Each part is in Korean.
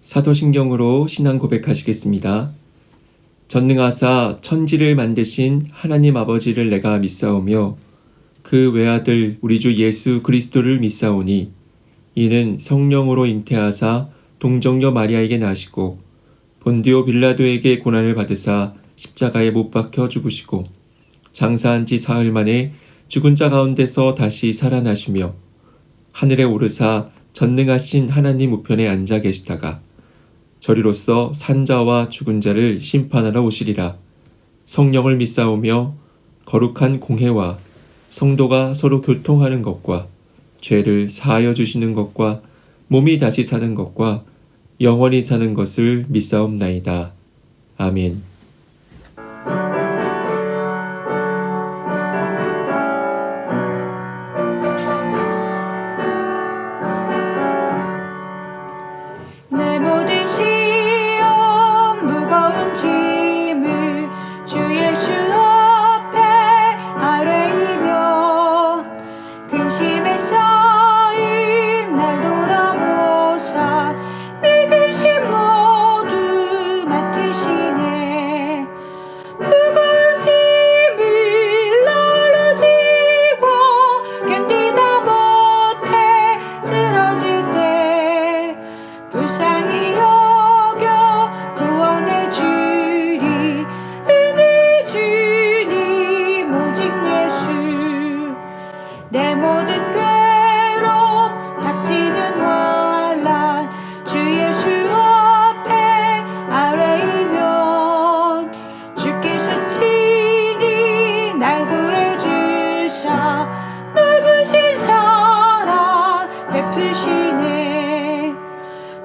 사도신경으로 신앙 고백하시겠습니다. 전능하사 천지를 만드신 하나님 아버지를 내가 믿사오며 그 외아들 우리 주 예수 그리스도를 믿사오니 이는 성령으로 잉태하사 동정녀 마리아에게 나시고 본디오 빌라도에게 고난을 받으사 십자가에 못 박혀 죽으시고 장사한 지 사흘 만에 죽은 자 가운데서 다시 살아나시며 하늘에 오르사 전능하신 하나님 우편에 앉아 계시다가 저리로서 산자와 죽은 자를 심판하러 오시리라. 성령을 믿사오며 거룩한 공회와 성도가 서로 교통하는 것과 죄를 사하여 주시는 것과 몸이 다시 사는 것과 영원히 사는 것을 믿사옵나이다. 아멘. 내 모든 시험 무거운 짐을 주 예수 앞에 아뢰이며 근심에 쌓인 날 돌아보사 내 근심 모두 맡으시네. 무거운 짐을 나홀로 지고 견디다 못해 쓰러질 때 불쌍히 여겨 구원해 주리. 은혜 주님 오직 예수. 내 모든 괴로움 닥치는 환난 주 예수 앞에 아뢰이면 주께서 친히 날 구해주사 넓으신 사랑 베푸시네.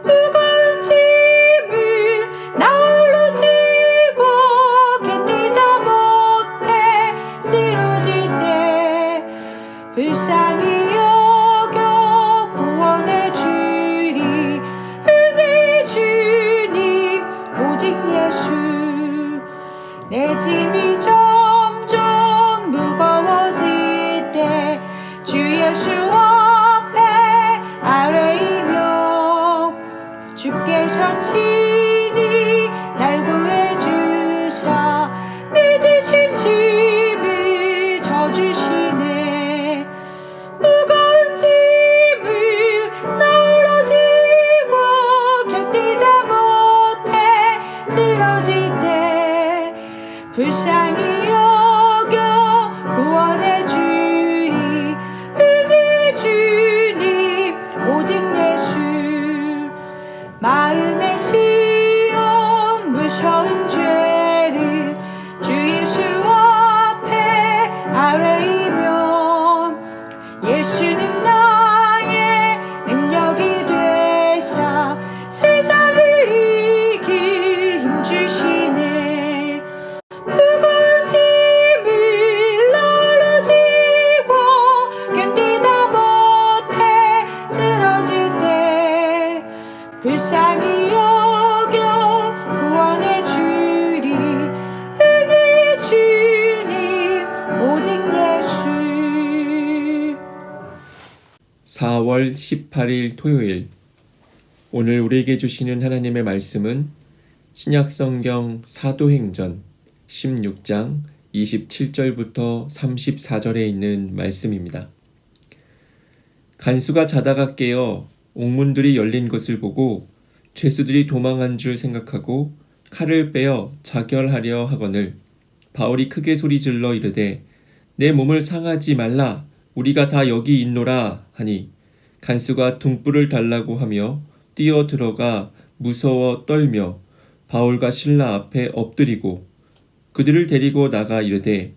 무거운 짐을 나홀로 지고 견디다 못해 쓰러질 때 불쌍히 여겨 구원해 주리. 은혜 주님 오직 예수. 내 짐이 점점 무거워질 때 주 예수 앞에 아뢰이며 주께서 친히 날 구해주사 내 대신 짐을 져주시네. 무거운 짐을 나홀로 지고 견디다 못해 쓰러질 때 불쌍히 여겨 구원해 주리. 은혜 주님 오직 예수. 마음의 시험 무서운 죄를 주 예수 앞에 아뢰이며 예수는 나의 능력이 되사 세상을 이길 힘 주시네. 무거운 짐을 나홀로 지고 견디다 못해 쓰러질 때 불쌍히 여겨 구원해 주리. 은혜 주님 오직 예수. 4월 18일 토요일. 오늘 우리에게 주시는 하나님의 말씀은 신약성경 사도행전 16장 27절부터 34절에 있는 말씀입니다. 간수가 자다가 깨어 옥문들이 열린 것을 보고 죄수들이 도망한 줄 생각하고 칼을 빼어 자결하려 하거늘 바울이 크게 소리질러 이르되 내 몸을 상하지 말라. 우리가 다 여기 있노라 하니 간수가 등불을 달라고 하며 뛰어 들어가 무서워 떨며 바울과 실라 앞에 엎드리고 그들을 데리고 나가 이르되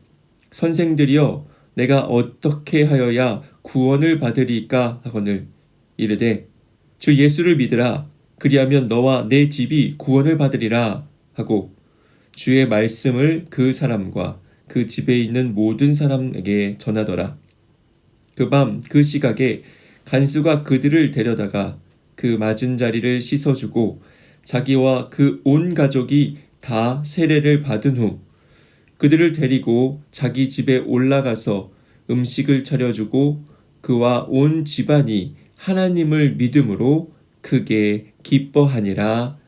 선생들이여 내가 어떻게 하여야 구원을 받으리까 하거늘 이르되 주 예수를 믿으라. 그리하면 너와 내 집이 구원을 받으리라 하고 주의 말씀을 그 사람과 그 집에 있는 모든 사람에게 전하더라. 그 밤 그 시각에 간수가 그들을 데려다가 그 맞은 자리를 씻어주고 자기와 그 온 가족이 다 세례를 받은 후 그들을 데리고 자기 집에 올라가서 음식을 차려주고 그와 온 집안이 하나님을 믿음으로 크게 기뻐하니라.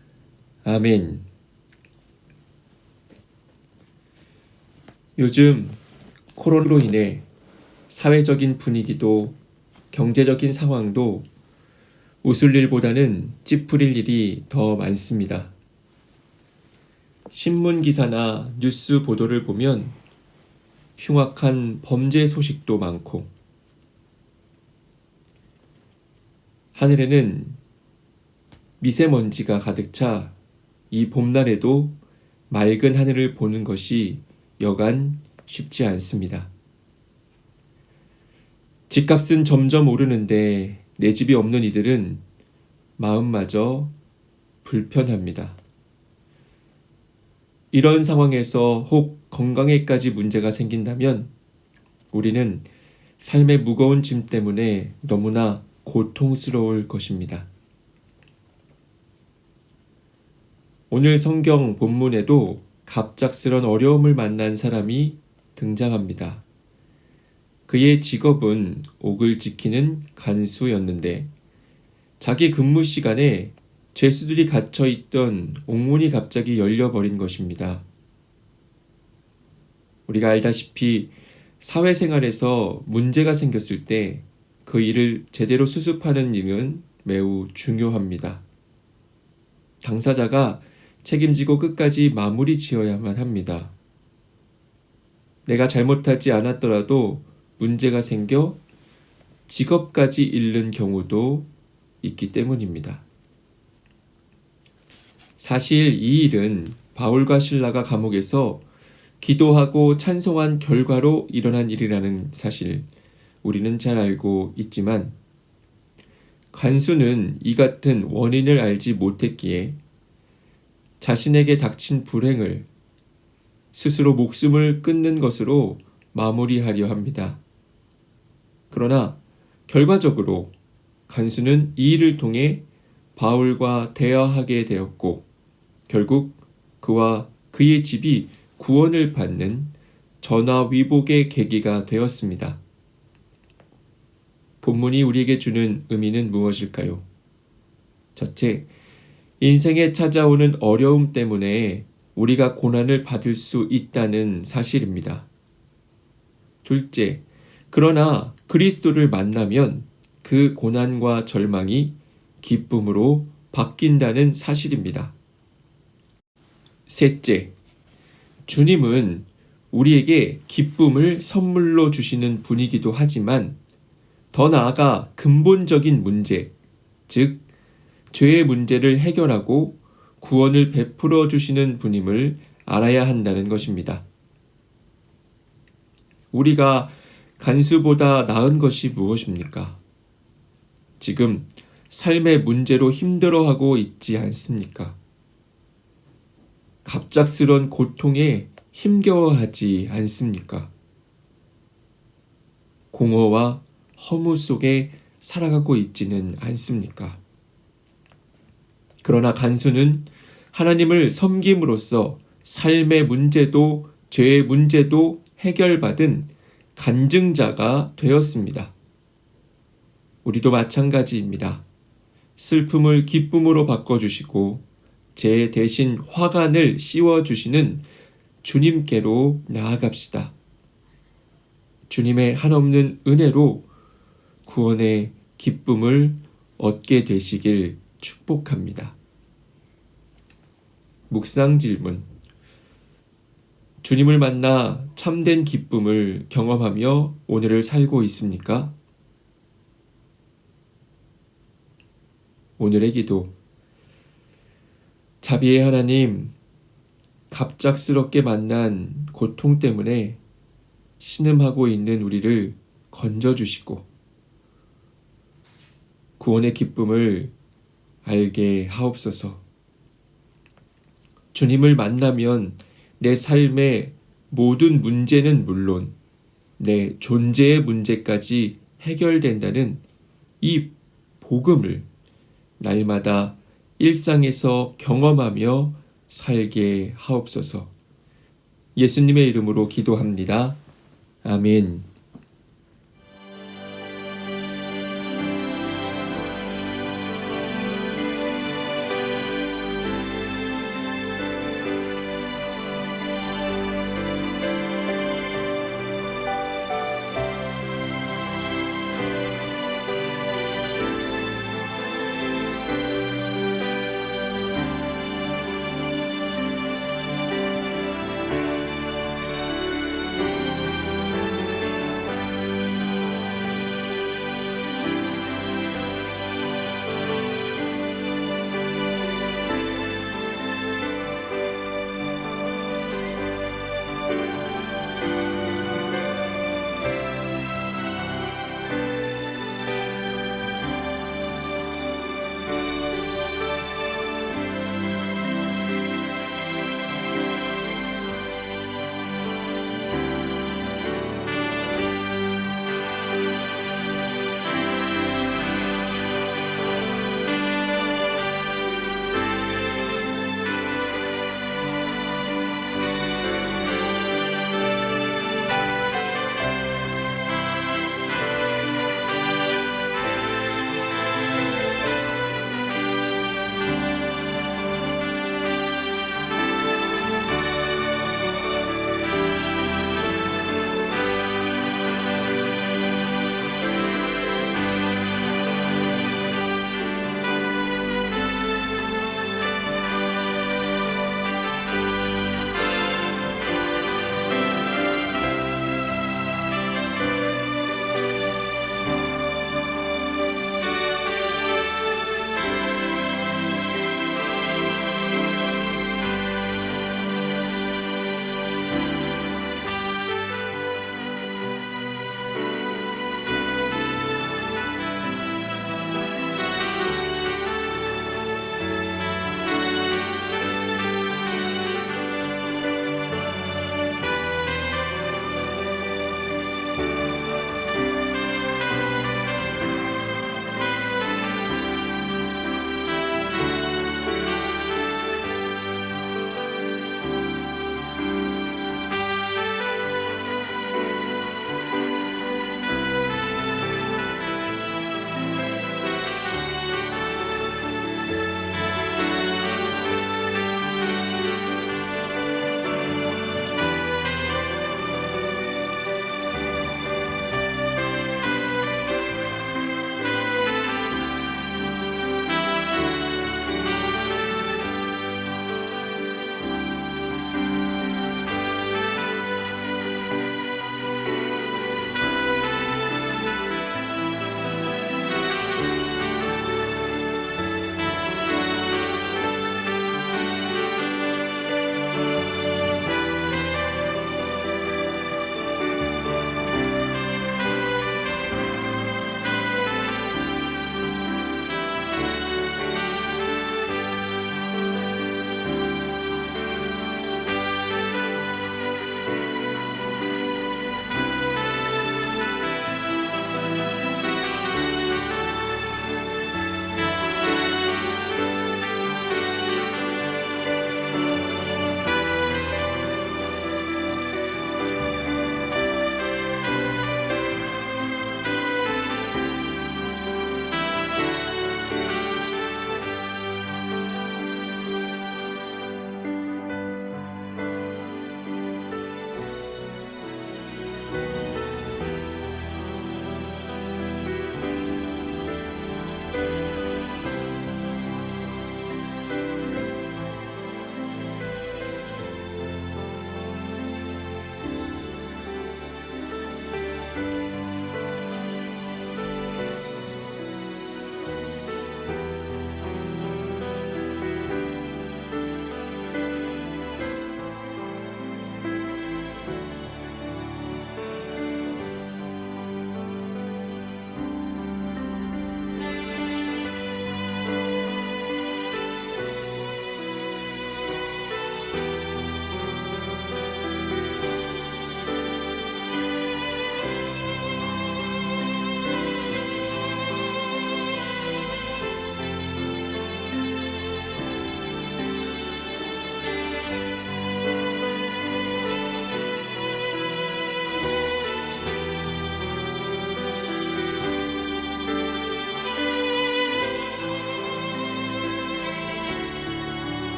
아멘. 요즘 코로나로 인해 사회적인 분위기도 경제적인 상황도 웃을 일보다는 찌푸릴 일이 더 많습니다. 신문 기사나 뉴스 보도를 보면 흉악한 범죄 소식도 많고, 하늘에는 미세먼지가 가득 차 이 봄날에도 맑은 하늘을 보는 것이 여간 쉽지 않습니다. 집값은 점점 오르는데 내 집이 없는 이들은 마음마저 불편합니다. 이런 상황에서 혹 건강에까지 문제가 생긴다면 우리는 삶의 무거운 짐 때문에 너무나 고통스러울 것입니다. 오늘 성경 본문에도 갑작스런 어려움을 만난 사람이 등장합니다. 그의 직업은 옥을 지키는 간수였는데 자기 근무 시간에 죄수들이 갇혀있던 옥문이 갑자기 열려버린 것입니다. 우리가 알다시피 사회생활에서 문제가 생겼을 때 그 일을 제대로 수습하는 일은 매우 중요합니다. 당사자가 책임지고 끝까지 마무리 지어야만 합니다. 내가 잘못하지 않았더라도 문제가 생겨 직업까지 잃는 경우도 있기 때문입니다. 사실 이 일은 바울과 실라가 감옥에서 기도하고 찬송한 결과로 일어난 일이라는 사실 우리는 잘 알고 있지만 간수는 이 같은 원인을 알지 못했기에 자신에게 닥친 불행을 스스로 목숨을 끊는 것으로 마무리하려 합니다. 그러나 결과적으로 간수는 이 일을 통해 바울과 대화하게 되었고 결국 그와 그의 집이 구원을 받는 전화위복의 계기가 되었습니다. 본문이 우리에게 주는 의미는 무엇일까요? 첫째, 인생에 찾아오는 어려움 때문에 우리가 고난을 받을 수 있다는 사실입니다. 둘째, 그러나 그리스도를 만나면 그 고난과 절망이 기쁨으로 바뀐다는 사실입니다. 셋째, 주님은 우리에게 기쁨을 선물로 주시는 분이기도 하지만 더 나아가 근본적인 문제, 즉 죄의 문제를 해결하고 구원을 베풀어 주시는 분임을 알아야 한다는 것입니다. 우리가 간수보다 나은 것이 무엇입니까? 지금 삶의 문제로 힘들어하고 있지 않습니까? 갑작스런 고통에 힘겨워하지 않습니까? 공허와 허무 속에 살아가고 있지는 않습니까? 그러나 간수는 하나님을 섬김으로써 삶의 문제도 죄의 문제도 해결받은 간증자가 되었습니다. 우리도 마찬가지입니다. 슬픔을 기쁨으로 바꿔주시고 제 대신 화관을 씌워주시는 주님께로 나아갑시다. 주님의 한없는 은혜로 구원의 기쁨을 얻게 되시길 축복합니다. 묵상 질문. 주님을 만나 참된 기쁨을 경험하며 오늘을 살고 있습니까? 오늘의 기도. 자비의 하나님, 갑작스럽게 만난 고통 때문에 신음하고 있는 우리를 건져주시고 구원의 기쁨을 알게 하옵소서. 주님을 만나면 내 삶의 모든 문제는 물론 내 존재의 문제까지 해결된다는 이 복음을 날마다 일상에서 경험하며 살게 하옵소서. 예수님의 이름으로 기도합니다. 아멘.